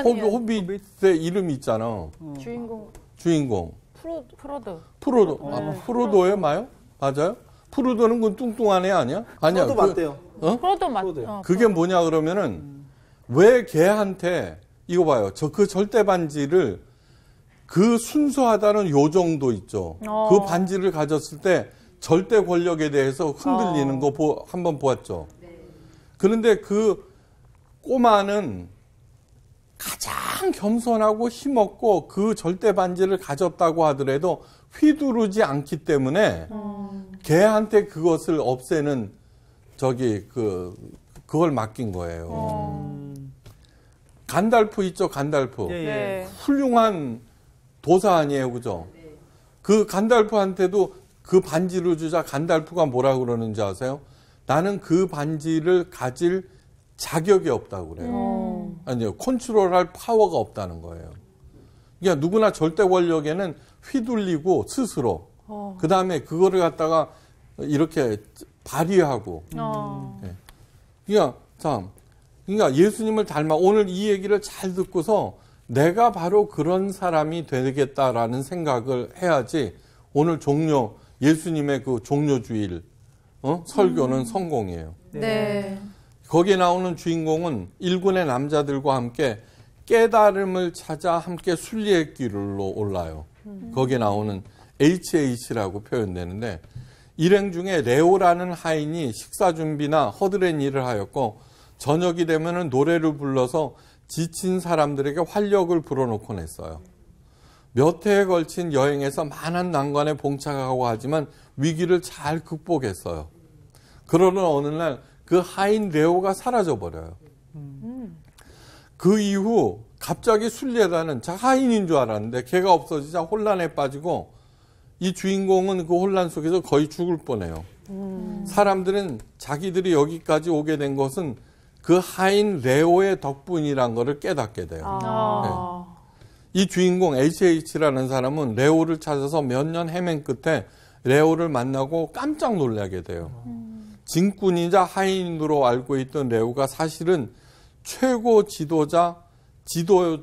Speaker 1: 호빗의 이름이 있잖아. 주인공.
Speaker 3: 프로도.
Speaker 1: 프로도예요, 맞아요? 프로도는 그 뚱뚱한 애 아니야? 아니야.
Speaker 4: 프로도 맞대요.
Speaker 3: 프로도
Speaker 4: 프로도요.
Speaker 1: 그게 뭐냐 그러면은 왜 걔한테 이거 봐요. 그 절대 반지를 그 순수하다는 요정도 있죠. 그 반지를 가졌을 때 절대 권력에 대해서 흔들리는 거 한번 보았죠. 그런데 그 꼬마는 가장 겸손하고 힘없고 그 절대 반지를 가졌다고 하더라도 휘두르지 않기 때문에 걔한테 그것을 없애는 그걸 맡긴 거예요. 간달프 있죠, 간달프.
Speaker 2: 예.
Speaker 1: 훌륭한 도사 아니에요, 그죠? 그 간달프한테도 그 반지를 주자 간달프가 뭐라 그러는지 아세요? 나는 그 반지를 가질 자격이 없다고 그래요. 아니요, 컨트롤할 파워가 없다는 거예요. 그러니까 누구나 절대 권력에는 휘둘리고 스스로 그 다음에 그거를 갖다가 이렇게 발휘하고. 네. 그러니까 예수님을 닮아 오늘 이 얘기를 잘 듣고서 내가 바로 그런 사람이 되겠다라는 생각을 해야지 오늘 예수님의 그 종료주일 설교는 성공이에요.
Speaker 3: 네.
Speaker 1: 거기에 나오는 주인공은 일군의 남자들과 함께 깨달음을 찾아 함께 순리의 길로 올라요. 거기에 나오는 HH라고 표현되는데 일행 중에 레오라는 하인이 식사 준비나 허드렛 일을 하였고 저녁이 되면은 노래를 불러서 지친 사람들에게 활력을 불어넣곤 했어요. 몇 해에 걸친 여행에서 많은 난관에 봉착하고 하지만 위기를 잘 극복했어요. 그러는 어느 날 그 하인 레오가 사라져 버려요. 그 이후 갑자기 순례단은 하인인 줄 알았는데 걔가 없어지자 혼란에 빠지고 이 주인공은 그 혼란 속에서 거의 죽을 뻔해요. 사람들은 자기들이 여기까지 오게 된 것은 그 하인 레오의 덕분이란 것을 깨닫게 돼요. 네. 이 주인공 HH라는 사람은 레오를 찾아서 몇 년 헤맨 끝에 레오를 만나고 깜짝 놀라게 돼요. 진꾼이자 하인으로 알고 있던 레오가 사실은 최고 지도자, 지도의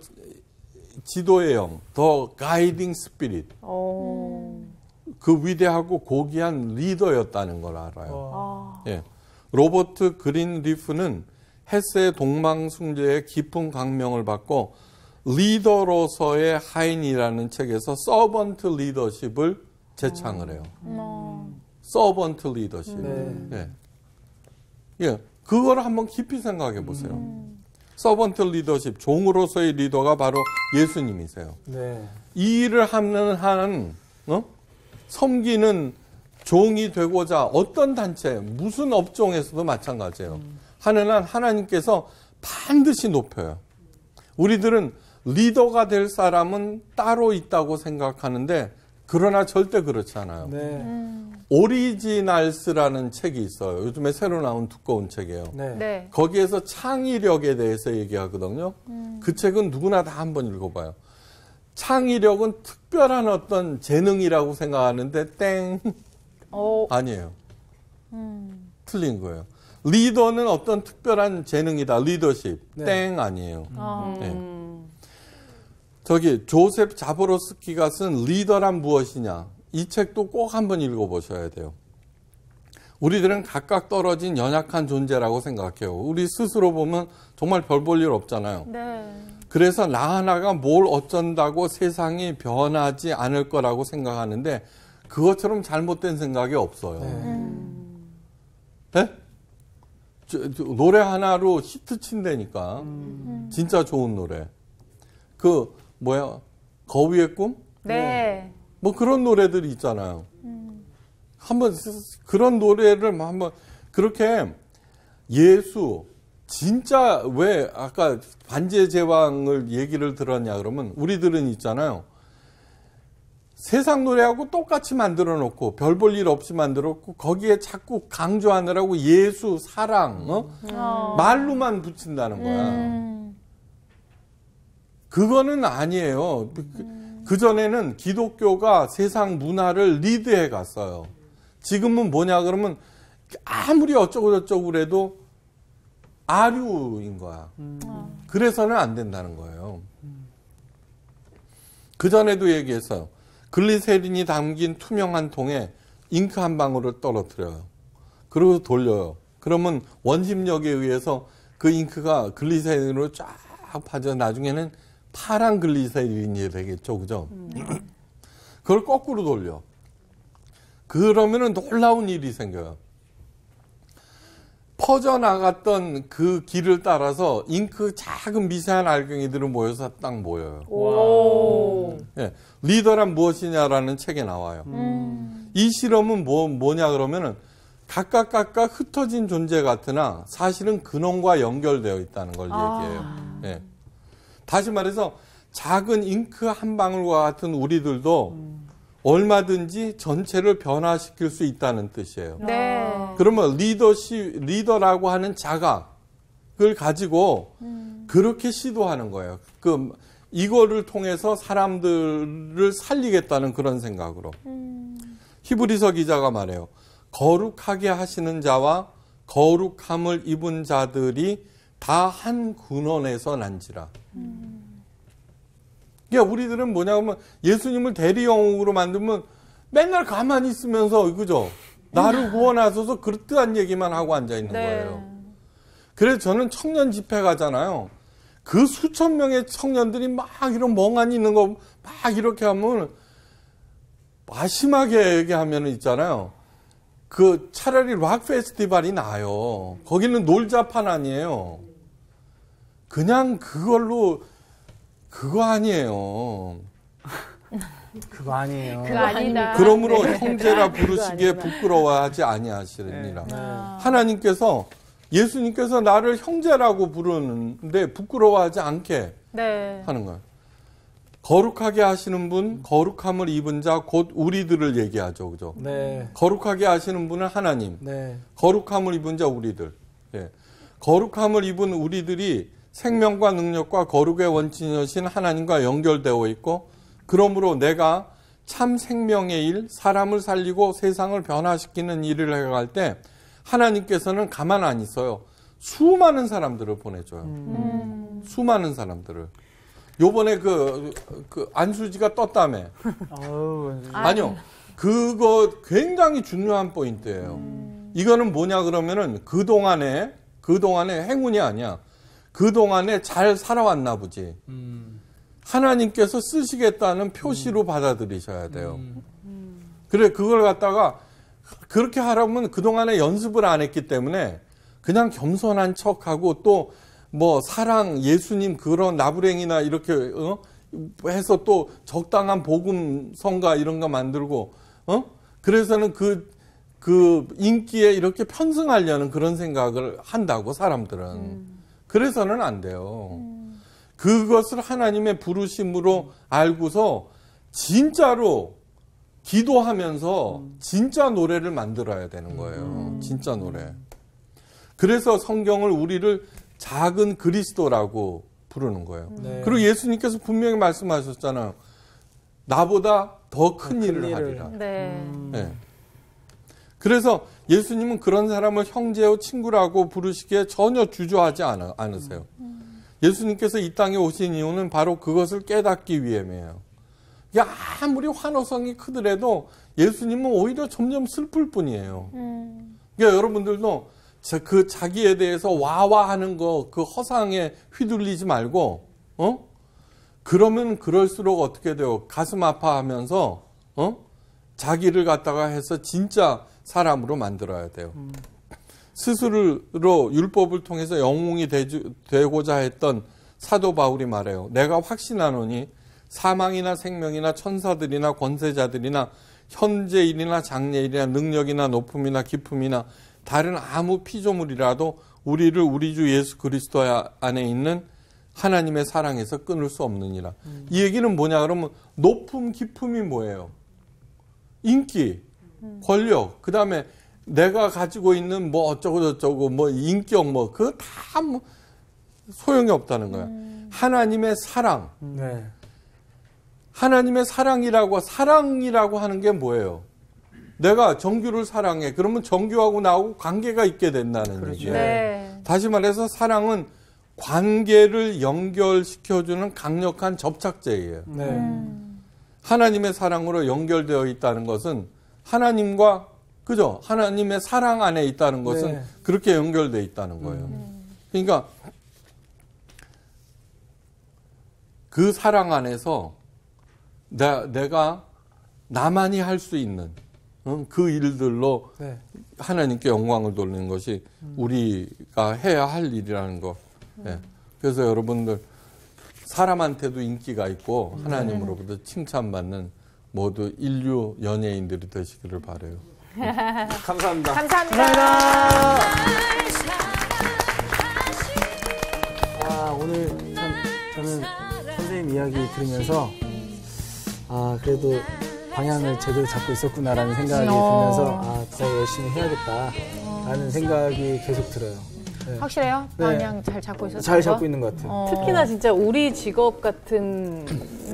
Speaker 1: 영, 더 가이딩 스피릿. 그 위대하고 고귀한 리더였다는 걸 알아요. 예. 로버트 그린리프는 헤세의 동방숭배의 깊은 강명을 받고 리더로서의 하인이라는 책에서 서번트 리더십을 제창을 해요. 서번트 리더십. 네. 예. 그걸 한번 깊이 생각해 보세요. 서번트 리더십, 종으로서의 리더가 바로 예수님이세요.
Speaker 4: 네.
Speaker 1: 이 일을 하는 섬기는 종이 되고자 어떤 단체, 무슨 업종에서도 마찬가지예요. 하는 한 하나님께서 반드시 높여요. 우리들은 리더가 될 사람은 따로 있다고 생각하는데 그러나 절대 그렇지 않아요.
Speaker 4: 네.
Speaker 1: 오리지널스라는 책이 있어요. 요즘에 새로 나온 두꺼운 책이에요.
Speaker 4: 네.
Speaker 3: 네.
Speaker 1: 거기에서 창의력에 대해서 얘기하거든요. 그 책은 누구나 다 한번 읽어봐요. 창의력은 특별한 어떤 재능이라고 생각하는데 땡 아니에요. 틀린 거예요. 리더는 어떤 특별한 재능이다. 리더십
Speaker 4: 네.
Speaker 1: 땡 아니에요. 네. 저기 조셉 자보로스키가 쓴 리더란 무엇이냐 이 책도 꼭 한번 읽어보셔야 돼요. 우리들은 각각 떨어진 연약한 존재라고 생각해요. 우리 스스로 보면 정말 별 볼 일 없잖아요.
Speaker 3: 네.
Speaker 1: 그래서 나 하나가 뭘 어쩐다고 세상이 변하지 않을 거라고 생각하는데 그것처럼 잘못된 생각이 없어요. 네? 노래 하나로 히트 친다니까. 진짜 좋은 노래. 거위의 꿈?
Speaker 3: 네.
Speaker 1: 뭐 그런 노래들이 있잖아요. 한번 그런 노래를 한번 그렇게 예수 진짜 왜 아까 반지의 제왕을 얘기를 들었냐 그러면 우리들은 있잖아요. 세상 노래하고 똑같이 만들어 놓고 별 볼 일 없이 만들어 놓고 거기에 자꾸 강조하느라고 예수, 사랑, 말로만 붙인다는 거야. 그거는 아니에요. 그전에는 기독교가 세상 문화를 리드해 갔어요. 지금은 뭐냐 그러면 아무리 어쩌고저쩌고 그래도 아류인 거야. 그래서는 안 된다는 거예요. 그전에도 얘기해서 글리세린이 담긴 투명한 통에 잉크 한 방울을 떨어뜨려요. 그리고 돌려요. 그러면 원심력에 의해서 그 잉크가 글리세린으로 쫙 빠져 나중에는 파란 글리세린이 되겠죠. 그죠? 그걸 거꾸로 돌려. 그러면은 놀라운 일이 생겨요. 퍼져나갔던 그 길을 따라서 잉크 작은 미세한 알갱이들은 모여서 딱 모여요. 예, 리더란 무엇이냐라는 책에 나와요. 이 실험은 뭐냐 그러면은 각각 흩어진 존재 같으나 사실은 근원과 연결되어 있다는 걸 얘기해요. 예. 다시 말해서 작은 잉크 한 방울과 같은 우리들도 얼마든지 전체를 변화시킬 수 있다는 뜻이에요.
Speaker 3: 네.
Speaker 1: 그러면 리더라고 하는 자각을 가지고 그렇게 시도하는 거예요. 이거를 통해서 사람들을 살리겠다는 그런 생각으로. 히브리서 기자가 말해요. 거룩하게 하시는 자와 거룩함을 입은 자들이 다 한 근원에서 난지라. 그러니까 우리들은 뭐냐면 예수님을 대리영웅으로 만들면 맨날 가만히 있으면서 그죠? 나를 구원하소서 그릇한 얘기만 하고 앉아 있는 거예요. 그래서 저는 청년 집회 가잖아요. 그 수천 명의 청년들이 막 이런 멍하니 있는 거 막 이렇게 하면 심하게 얘기하면 있잖아요. 그 차라리 락 페스티벌이 나아요. 거기는 놀자판 아니에요. 그냥 그걸로 그거 아니에요.
Speaker 4: 그거 아니에요.
Speaker 3: 그거 아니다.
Speaker 1: 그러므로 형제라 부르시기에 부끄러워하지 아니하시느니라. 하나님께서 예수님께서 나를 형제라고 부르는데 부끄러워하지 않게
Speaker 3: 네.
Speaker 1: 하는 거예요. 거룩하게 하시는 분, 거룩함을 입은 자, 곧 우리들을 얘기하죠. 그죠?
Speaker 4: 네.
Speaker 1: 거룩하게 하시는 분은 하나님,
Speaker 4: 네.
Speaker 1: 거룩함을 입은 자 우리들. 예. 거룩함을 입은 우리들이 생명과 능력과 거룩의 원천이신 하나님과 연결되어 있고, 그러므로 내가 참 생명의 일, 사람을 살리고 세상을 변화시키는 일을 해갈 때 하나님께서는 가만 안 있어요. 수많은 사람들을 보내줘요. 수많은 사람들을. 요번에 그 안수지가 떴다며. 아니요. 그거 굉장히 중요한 포인트예요. 이거는 뭐냐 그러면은 그동안에 행운이 아니야. 그동안에 잘 살아왔나 보지. 하나님께서 쓰시겠다는 표시로 받아들이셔야 돼요. 그래, 그걸 갖다가 그렇게 하려면 그동안에 연습을 안 했기 때문에 그냥 겸손한 척하고 또 뭐 사랑, 예수님 그런 나부랭이나 이렇게 해서 또 적당한 복음 성가 이런 거 만들고 그래서는 그 인기에 이렇게 편승하려는 그런 생각을 한다고 사람들은. 그래서는 안 돼요. 그것을 하나님의 부르심으로 알고서 진짜로 기도하면서 진짜 노래를 만들어야 되는 거예요. 진짜 노래. 그래서 성경을 우리를 작은 그리스도라고 부르는 거예요.
Speaker 4: 네.
Speaker 1: 그리고 예수님께서 분명히 말씀하셨잖아요. 나보다 더 큰 일을 하리라.
Speaker 3: 네.
Speaker 1: 네. 그래서 예수님은 그런 사람을 형제요 친구라고 부르시기에 전혀 주저하지 않으세요. 예수님께서 이 땅에 오신 이유는 바로 그것을 깨닫기 위함이에요. 아무리 환호성이 크더라도 예수님은 오히려 점점 슬플 뿐이에요. 그러니까 여러분들도 그 자기에 대해서 와와하는 거 그 허상에 휘둘리지 말고 그러면 그럴수록 어떻게 돼요? 가슴 아파하면서 자기를 갖다가 해서 진짜 사람으로 만들어야 돼요. 스스로 율법을 통해서 영웅이 되고자 했던 사도 바울이 말해요. 내가 확신하노니 사망이나 생명이나 천사들이나 권세자들이나 현재일이나 장래일이나 능력이나 높음이나 깊음이나 다른 아무 피조물이라도 우리를 우리 주 예수 그리스도 안에 있는 하나님의 사랑에서 끊을 수 없느니라. 이 얘기는 뭐냐 그러면 높음 깊음이 뭐예요? 인기, 권력, 그 다음에 내가 가지고 있는 뭐 어쩌고 저쩌고 뭐 인격 뭐 그거 다 뭐 소용이 없다는 거야. 하나님의 사랑.
Speaker 4: 네.
Speaker 1: 하나님의 사랑이라고 하는 게 뭐예요? 내가 정규를 사랑해. 그러면 정규하고 나하고 관계가 있게 된다는
Speaker 4: 그렇죠.
Speaker 1: 얘기예요.
Speaker 3: 네.
Speaker 1: 다시 말해서 사랑은 관계를 연결시켜주는 강력한 접착제예요. 하나님의 사랑으로 연결되어 있다는 것은 하나님과 그죠? 하나님의 사랑 안에 있다는 것은 그렇게 연결되어 있다는 거예요. 그러니까 그 사랑 안에서 내가 나만이 할 수 있는 그 일들로 하나님께 영광을 돌리는 것이 우리가 해야 할 일이라는 거. 그래서 여러분들 사람한테도 인기가 있고 하나님으로부터 칭찬받는 모두 인류 연예인들이 되시기를 바라요.
Speaker 4: 감사합니다.
Speaker 3: 감사합니다.
Speaker 4: 오늘 참 저는 선생님 이야기 들으면서 그래도 방향을 제대로 잡고 있었구나라는 생각이 들면서 더 열심히 해야겠다라는 생각이 계속 들어요.
Speaker 3: 확실해요? 방향 잘 잡고 있었어요?
Speaker 4: 잘 잡고 있는 것 같아요.
Speaker 5: 특히나 진짜 우리 직업 같은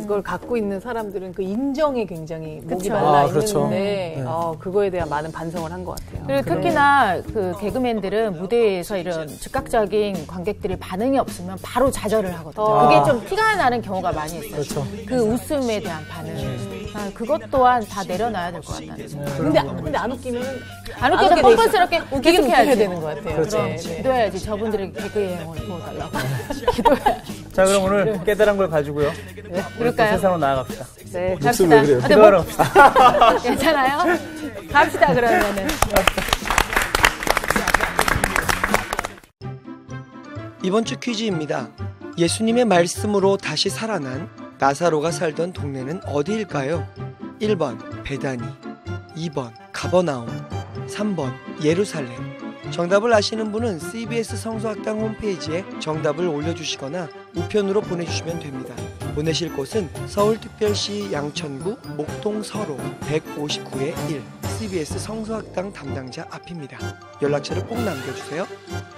Speaker 5: 걸 갖고 있는 사람들은 그 인정에 굉장히 목이 말라 있는데 그거에 대한 많은 반성을 한 것 같아요.
Speaker 3: 그리고 특히나 그 개그맨들은 무대에서 이런 즉각적인 관객들의 반응이 없으면 바로 좌절을 하거든요. 그게 좀 티가 나는 경우가 많이 있어요.
Speaker 4: 그렇죠.
Speaker 3: 그 웃음에 대한 반응. 그것 또한 다 내려놔야 될 것 같다는 생각.
Speaker 5: 근데 안 웃기면
Speaker 3: 안 웃기면 뻔뻔스럽게
Speaker 5: 계속
Speaker 3: 해야
Speaker 5: 해야 되는 것 같아요.
Speaker 4: 그렇죠.
Speaker 3: 기도해야지. 저분들에게 개그의 영혼을 부어달라고. 기도해야지.
Speaker 2: 자, 그럼 오늘 깨달은 걸 가지고요. 우리 또
Speaker 3: 그럴까요?
Speaker 2: 세상으로 나아갑시다.
Speaker 3: 네,
Speaker 4: 목숨
Speaker 3: 갑시다.
Speaker 4: 왜 그래요?
Speaker 3: 근데
Speaker 2: 기도하러 갑시다.
Speaker 3: 괜찮아요? 갑시다, 그러면은.
Speaker 6: 이번 주 퀴즈입니다. 예수님의 말씀으로 다시 살아난 나사로가 살던 동네는 어디일까요? 1번 베다니, 2번 가버나움, 3번 예루살렘. 정답을 아시는 분은 CBS 성서학당 홈페이지에 정답을 올려주시거나 우편으로 보내주시면 됩니다. 보내실 곳은 서울특별시 양천구 목동서로 159-1 CBS 성서학당 담당자 앞입니다. 연락처를 꼭 남겨주세요.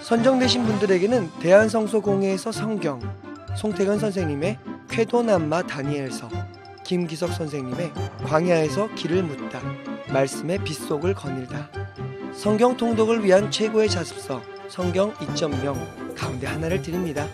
Speaker 6: 선정되신 분들에게는 대한성서공회에서 성경, 송태근 선생님의 쾌도남마 다니엘서, 김기석 선생님의 광야에서 길을 묻다, 말씀의 빗속을 거닐다, 성경 통독을 위한 최고의 자습서 성경 2.0 가운데 하나를 드립니다.